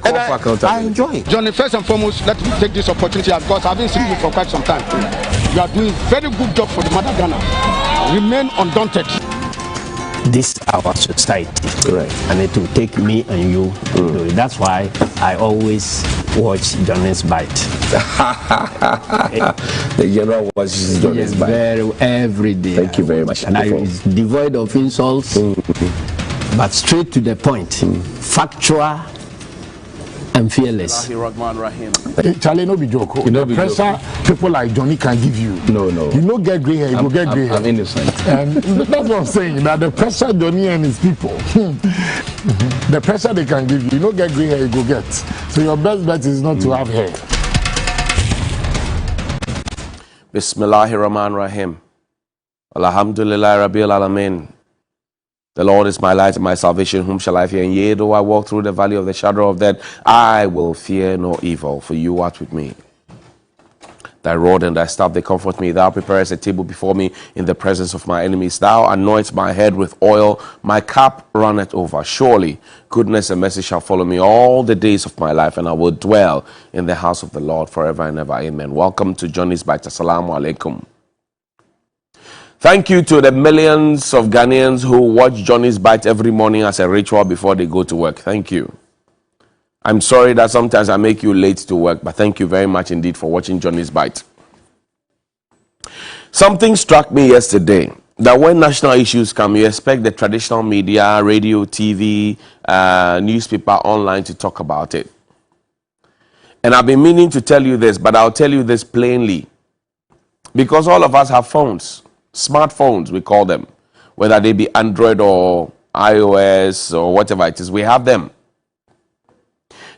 call for accountability. I enjoy it. Johnny, first and foremost, let me take this opportunity because I've been seeing you for quite some time. You are doing very good job for the mother Ghana. Remain undaunted. This our society, Correct. and it will take me and you to do it. That's why I always watch Johnny's Bite. The general watches Johnny's Bite every day. Thank you very much. And it's devoid of insults, but straight to the point, factual and fearless. Charlie, no be joke. The pressure people like Johnny can give you. No. You know, get grey hair, you go get grey hair. I'm innocent. And that's what I'm saying. That the pressure Johnny and his people, the pressure they can give you, you know, get grey hair, you go get. So your best bet is not to have hair. Bismillahirrahmanirrahim. Alhamdulillah Rabbil Alameen. The Lord is my light and my salvation, whom shall I fear? And yea, though I walk through the valley of the shadow of death, I will fear no evil, for you art with me. Thy rod and thy staff, they comfort me. Thou preparest a table before me in the presence of my enemies. Thou anointest my head with oil, my cup runneth over. Surely goodness and mercy shall follow me all the days of my life, and I will dwell in the house of the Lord forever and ever. Amen. Welcome to Johnny's Bite. Assalamu alaikum. Thank you to the millions of Ghanaians who watch Johnny's Bite every morning as a ritual before they go to work. Thank you. I'm sorry that sometimes I make you late to work, but thank you very much indeed for watching Johnny's Bite. Something struck me yesterday, that when national issues come, you expect the traditional media, radio, TV, newspaper, online to talk about it. And I've been meaning to tell you this, but I'll tell you this plainly. Because all of us have phones. Smartphones, we call them, whether they be Android or iOS or whatever it is, we have them.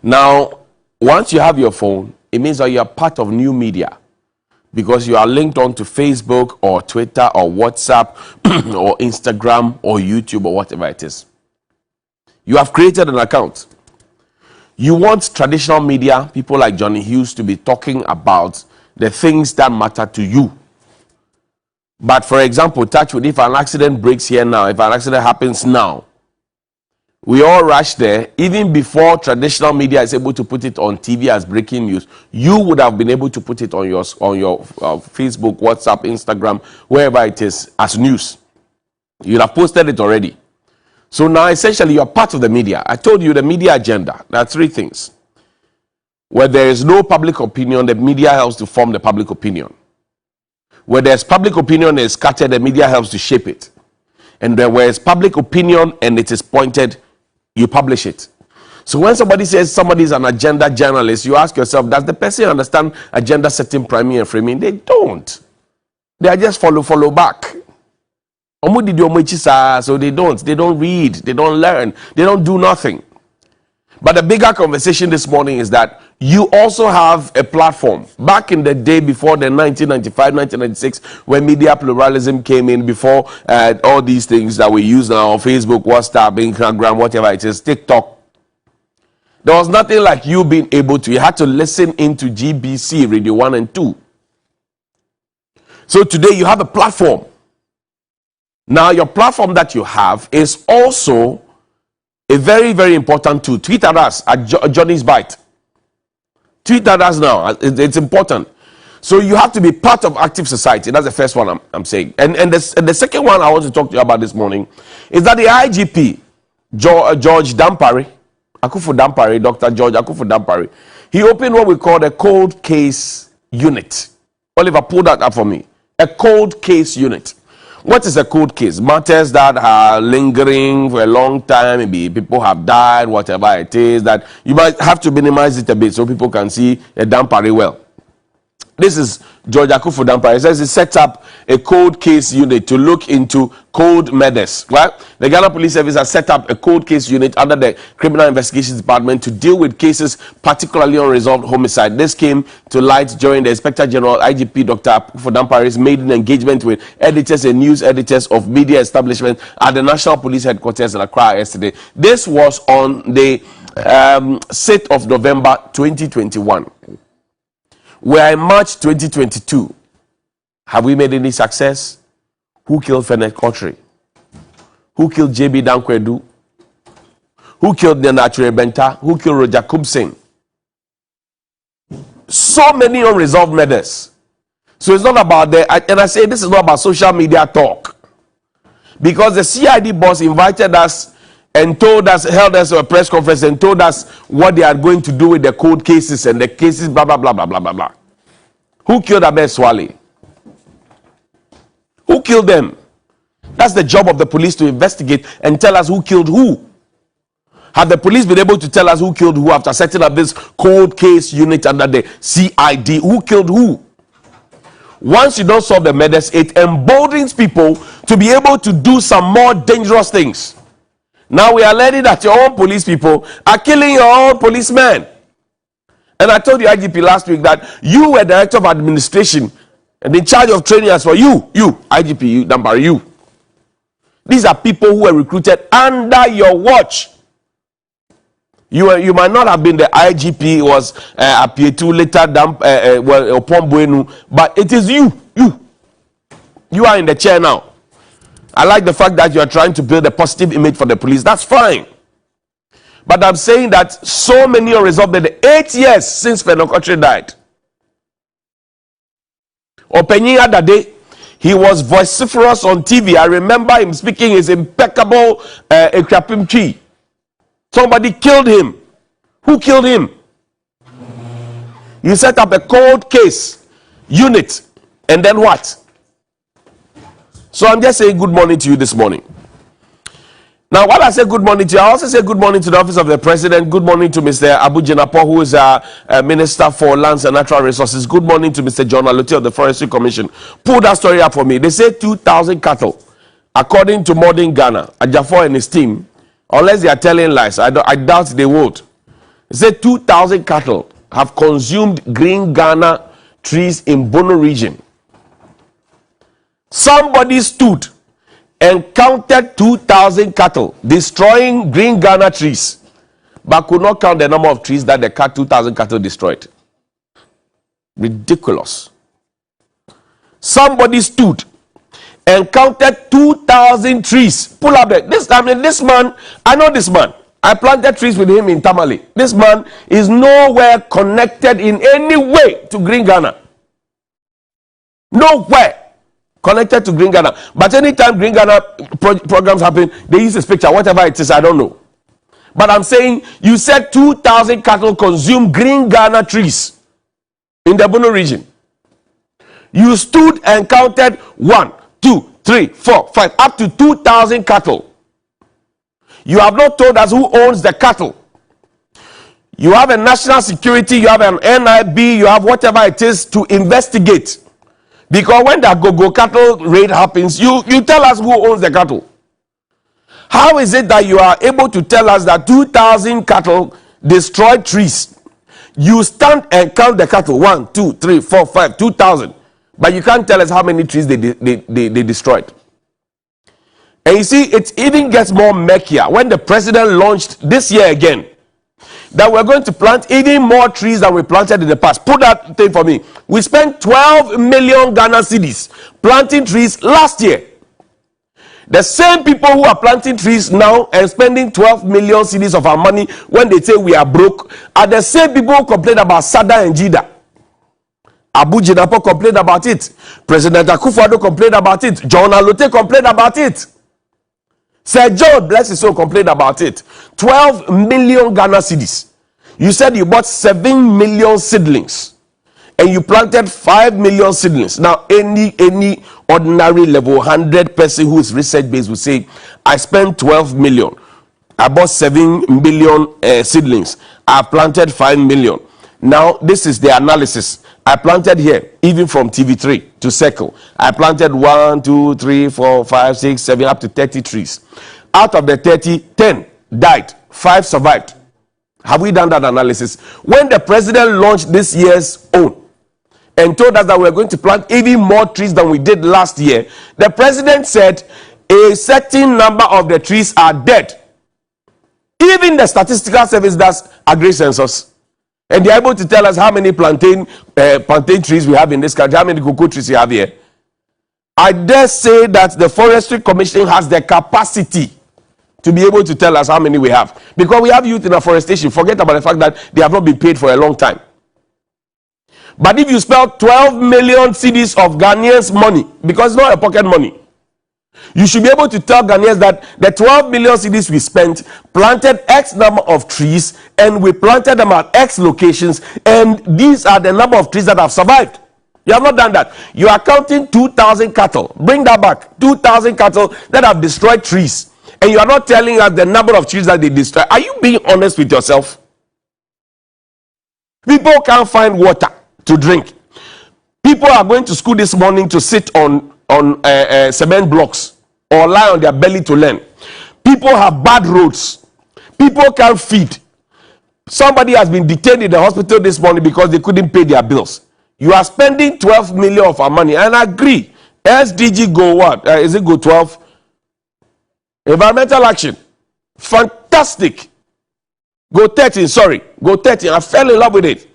Now, once you have your phone, it means that you are part of new media because you are linked on to Facebook or Twitter or WhatsApp or Instagram or YouTube or whatever it is. You have created an account. You want traditional media, people like Johnny Hughes, to be talking about the things that matter to you. But for example, touch wood, if an accident breaks here now, if an accident happens now, we all rush there. Even before traditional media is able to put it on TV as breaking news, you would have been able to put it on your Facebook, WhatsApp, Instagram, wherever it is, as news. You'd have posted it already. So now essentially you're part of the media. I told you the media agenda. There are three things. Where there is no public opinion, the media helps to form the public opinion. Where there's public opinion is scattered, the media helps to shape it. And where it's public opinion and it is pointed, you publish it. So when somebody says somebody is an agenda journalist, you ask yourself, does the person understand agenda setting, priming and framing? They don't. They are just follow back. So they don't read, they don't learn, they don't do nothing. But the bigger conversation this morning is that you also have a platform. Back in the day before the 1995, 1996, when media pluralism came in, before all these things that we use now, Facebook, WhatsApp, Instagram, whatever it is, TikTok, there was nothing like you being able to. You had to listen into GBC, Radio 1 and 2. So today you have a platform. Now your platform that you have is also a very, very important tool. Tweet at us at Johnny's Bite. Tweet at us now. It's important. So you have to be part of active society. That's the first one I'm saying. And the second one I want to talk to you about this morning is that the IGP, George Dampare, Dampare, Dr. George Dampare, he opened what we call a cold case unit. Oliver, pull that up for me. A cold case unit. What is a cold case? Matters that are lingering for a long time, maybe people have died, whatever it is, that you might have to minimize it a bit so people can see a Dampare well. This is George Dampare. He says he set up a cold case unit to look into cold murders. Well, the Ghana Police Service has set up a cold case unit under the Criminal Investigations Department to deal with cases, particularly unresolved homicide. This came to light during the Inspector General IGP Dr. Dampare's maiden engagement with editors and news editors of media establishments at the National Police Headquarters in Accra yesterday. This was on the 6th of November 2021. We are in March 2022. Have we made any success? Who killed Fennet Kotri? Who killed JB Dankwedu? who killed Nenachre Benta, who killed Roger Kubsin. So many unresolved murders. So it's not about and I say this is not about social media talk. Because the CID boss invited us and told us, held us a press conference and told us what they are going to do with the cold cases and the cases, blah, blah, blah, blah, blah, blah, blah. Who killed Abel Swale? Who killed them? That's the job of the police, to investigate and tell us who killed who. Have the police been able to tell us who killed who after setting up this cold case unit under the CID? Who killed who? Once you don't solve the murders, it emboldens people to be able to do some more dangerous things. Now we are learning that your own police people are killing your own policemen. And I told the IGP last week that you were director of administration and in charge of training as for you, IGP, you, Dampare, you. These are people who were recruited under your watch. You might not have been the IGP, it was Apietu, later Opon Buenu, but it is you. You are in the chair now. I like the fact that you are trying to build a positive image for the police. That's fine. But I'm saying that so many are resolved. 8 years since Fenokotre died. Openyi Adade, he was vociferous on TV. I remember him speaking his impeccable Ekrapim Chi. Somebody killed him. Who killed him? You set up a cold case unit, and then what? So I'm just saying good morning to you this morning. Now, while I say good morning to you, I also say good morning to the Office of the President. Good morning to Mr. Abu Jinapo, who is a Minister for Lands and Natural Resources. Good morning to Mr. John Alote of the Forestry Commission. Pull that story up for me. They say 2,000 cattle, according to Modern Ghana, Ajafor and his team, unless they are telling lies, I doubt they would. They say 2,000 cattle have consumed green Ghana trees in Bono region. Somebody stood and counted 2,000 cattle destroying green Ghana trees, but could not count the number of trees that the 2,000 cattle destroyed. Ridiculous. Somebody stood and counted 2,000 trees. Pull up this man, I know this man. I planted trees with him in Tamale. This man is nowhere connected in any way to Green Ghana. Nowhere connected to Green Ghana. But anytime Green Ghana programs happen, they use this picture, whatever it is, I don't know. But I'm saying, you said 2,000 cattle consume Green Ghana trees in the Bono region. You stood and counted 1, 2, 3, 4, 5, up to 2,000 cattle. You have not told us who owns the cattle. You have a national security, you have an NIB, you have whatever it is to investigate. Because when the go-go cattle raid happens, you tell us who owns the cattle. How is it that you are able to tell us that 2,000 cattle destroyed trees? You stand and count the cattle, 1, 2, 3, 4, 5, 2,000. But you can't tell us how many trees they destroyed. And you see, it even gets more murkier when the president launched this year again that we're going to plant even more trees than we planted in the past. Put that thing for me. We spent 12 million Ghana cedis planting trees last year. The same people who are planting trees now and spending 12 million cedis of our money when they say we are broke are the same people who complain about Sada and Jida. Abu Jinapo complained about it. President Akufo-Addo complained about it. John Alote complained about it. Sir John, bless his soul, complained about it. 12 million Ghana cedis. You said you bought 7 million seedlings. And you planted 5 million seedlings. Now, any ordinary level 100 person who is research-based will say, I spent 12 million. I bought 7 million seedlings. I planted 5 million. Now, this is the analysis. I planted here, even from TV3 to Circle. I planted 1, 2, 3, 4, 5, 6, 7, up to 30 trees. Out of the 30, 10 died, 5 survived. Have we done that analysis? When the president launched this year's own and told us that we're going to plant even more trees than we did last year, the president said a certain number of the trees are dead. Even the statistical service does agree census. And they're able to tell us how many plantain trees we have in this country, how many cocoa trees we have here. I dare say that the Forestry Commission has the capacity to be able to tell us how many we have. Because we have youth in afforestation. Forget about the fact that they have not been paid for a long time. But if you spell 12 million cedis of Ghanaians' money, because it's not a pocket money, you should be able to tell Ghanaians that the 12 million cedis we spent planted X number of trees, and we planted them at X locations, and these are the number of trees that have survived. You have not done that. You are counting 2,000 cattle. Bring that back. 2,000 cattle that have destroyed trees. And you are not telling us the number of trees that they destroy. Are you being honest with yourself? People can't find water to drink. People are going to school this morning to sit on cement blocks or lie on their belly to learn. People have bad roads. People can't feed. Somebody has been detained in the hospital this morning because they couldn't pay their bills. You are spending 12 million of our money, and I agree. SDG go what? Is it go 12? Environmental action. Fantastic. Go 13, sorry. Go 13. I fell in love with it.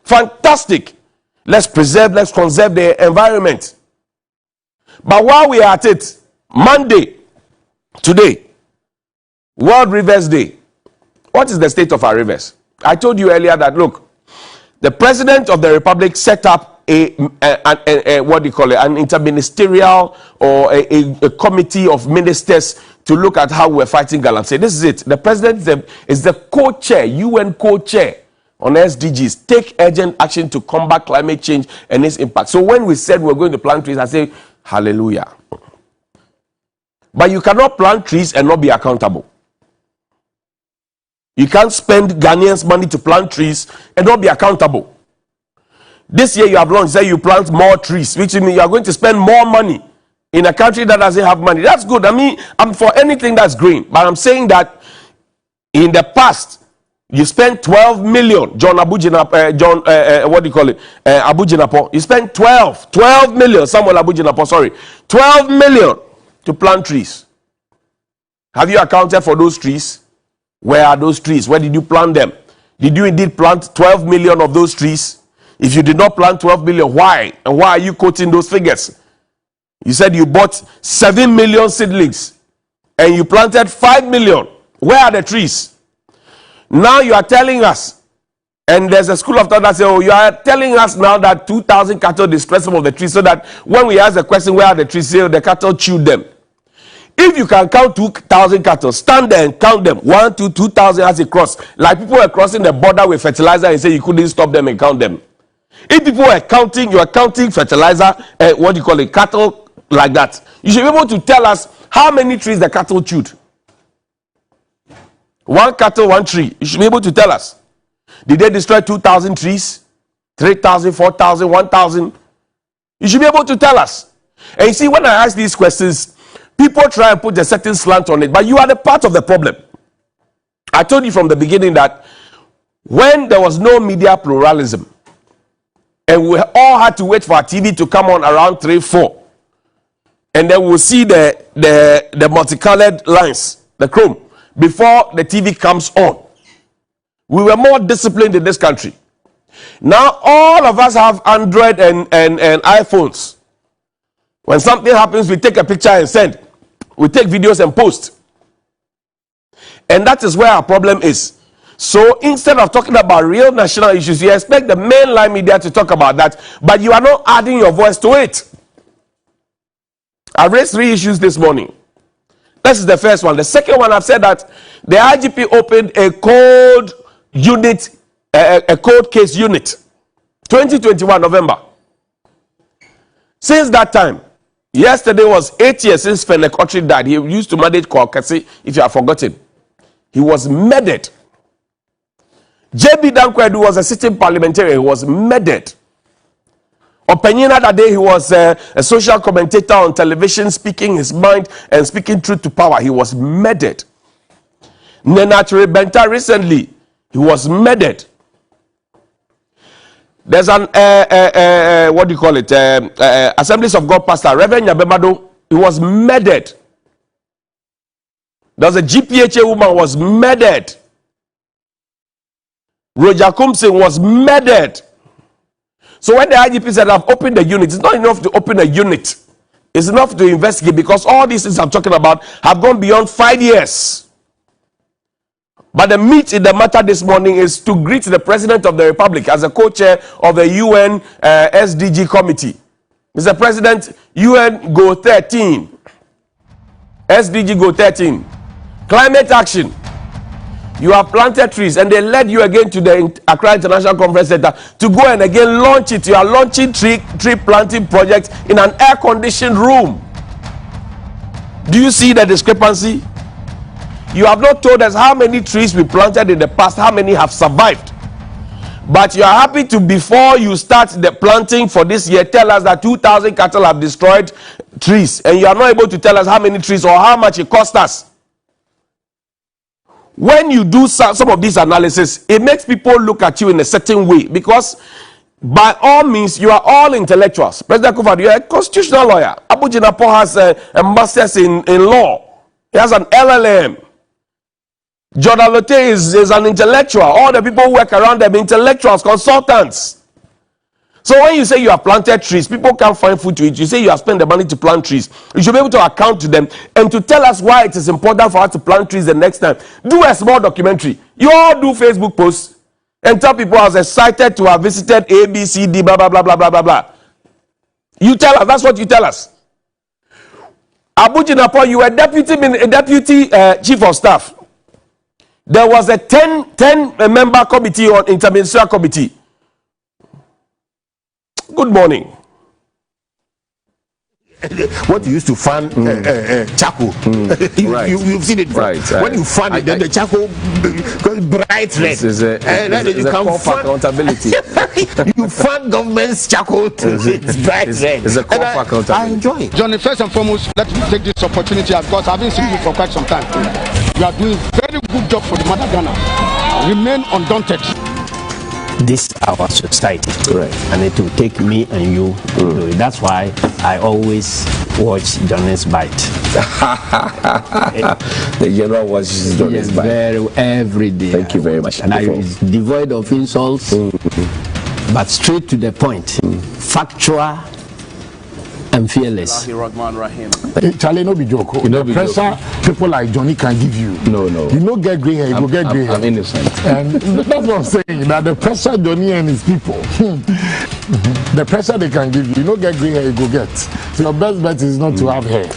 Fantastic. Let's preserve, let's conserve the environment. But while we are at it, Monday, today, World Rivers Day. What is the state of our rivers? I told you earlier that, look, the President of the Republic set up what do you call it, an interministerial or a committee of ministers to look at how we're fighting galamsey. This is it. The President is the co-chair, UN co-chair on SDGs. Take urgent action to combat climate change and its impact. So when we said we're going to plant trees, I say, hallelujah. But you cannot plant trees and not be accountable. You can't spend Ghanaians' money to plant trees and not be accountable. This year you have launched, say you plant more trees, which means you are going to spend more money in a country that doesn't have money. That's good. I mean, I'm for anything that's green. But I'm saying that in the past, you spent 12 million, what do you call it? Abujinapo. You spent 12 million, Samuel Abujinapo, sorry. 12 million to plant trees. Have you accounted for those trees? Where are those trees? Where did you plant them? Did you indeed plant 12 million of those trees? If you did not plant 12 million, why? And why are you quoting those figures? You said you bought 7 million seedlings and you planted 5 million. Where are the trees? Now you are telling us, and there's a school of thought that says, oh, you are telling us now that 2,000 cattle destroyed some of the trees, so that when we ask the question, where are the trees, say, oh, the cattle chewed them. If you can count 2,000 cattle, stand there and count them. 1, 2, 2,000 as a cross. Like people were crossing the border with fertilizer and say you couldn't stop them and count them. If people were counting, you are counting fertilizer, what do you call it, cattle like that. You should be able to tell us how many trees the cattle chewed. 1 cattle, 1 tree. You should be able to tell us. Did they destroy 2,000 trees? 3,000, 4,000, 1,000? You should be able to tell us. And you see, when I ask these questions, people try and put a certain slant on it, but you are the part of the problem. I told you from the beginning that when there was no media pluralism, and we all had to wait for our TV to come on around 3, 4, and then we'll see the multicolored lines, the chrome, before the TV comes on. We were more disciplined in this country. Now all of us have Android and iPhones. When something happens, we take a picture and send. We take videos and post. And that is where our problem is. So instead of talking about real national issues, you expect the mainline media to talk about that, but you are not adding your voice to it. I raised 3 issues this morning. This is the first one. The second one, I've said that the IGP opened a cold unit, a cold case unit, 2021 November. Since that time, yesterday was 8 years since Fenech Otri died. He used to manage Kwakasi, if you have forgotten. He was murdered. J.B. Dankwedu was a sitting parliamentarian. He was murdered. Openyina that day, he was a social commentator on television, speaking his mind and speaking truth to power. He was murdered. Nenaturi Benta recently, he was murdered. There's an what do you call it? Assemblies of God pastor Reverend Nyabemado. He was murdered. There's a GPHA woman was murdered. Roger Kumsing was murdered. So when the IGP said I've opened a unit, it's not enough to open a unit. It's enough to investigate, because all these things I'm talking about have gone beyond 5 years. But the meat in the matter this morning is to greet the President of the Republic as a co-chair of the UN SDG committee. Mr. President, UN Go 13. SDG Go 13. Climate action. You have planted trees and they led you again to the Accra International Conference Center to go and again launch it. You are launching tree planting projects in an air-conditioned room. Do you see the discrepancy? You have not told us how many trees we planted in the past, how many have survived. But you are happy to, before you start the planting for this year, tell us that 2,000 cattle have destroyed trees. And you are not able to tell us how many trees or how much it cost us. When you do some of these analysis, it makes people look at you in a certain way. Because by all means, you are all intellectuals. President Kufuor, you are a constitutional lawyer. Abu Jinapo has a master's in law. He has an LLM. Jordan Lotte is an intellectual. All the people who work around them, intellectuals, consultants. So when you say you have planted trees, people can't find food to eat. You say you have spent the money to plant trees. You should be able to account to them and to tell us why it is important for us to plant trees the next time. Do a small documentary. You all do Facebook posts and tell people I was excited to have visited A, B, C, D, blah, blah, blah, blah, blah, blah, blah. You tell us. That's what you tell us. Abu Jinapo, you were deputy chief of staff. There was a 10-member committee on interministerial committee. Good morning. What you used to fan charcoal. You've seen it before. Right. When you fan it, then the charcoal bright red. This is a call for accountability. You fan government's charcoal to it's bright red. It's a call for accountability. I enjoy it. Johnnie, first and foremost, let me take this opportunity because I've been seeing you for quite some time. You are doing very good job for the mother Ghana. Remain undaunted. This is our society, Correct. and it will take me and you to do it. That's why I always watch Johnnie's Bite. The general watches Johnnie's Bite. Every day. Thank you very much. And it's devoid of insults, but straight to the point, factual and fearless. Charlie, no be joke. The pressure people like Johnnie can give you. No. You no get grey hair, you go get grey hair. I'm innocent. And that's what I'm saying. That the pressure Johnnie and his people, the pressure they can give you, you no get grey hair, you go get. So your best bet is not to have hair.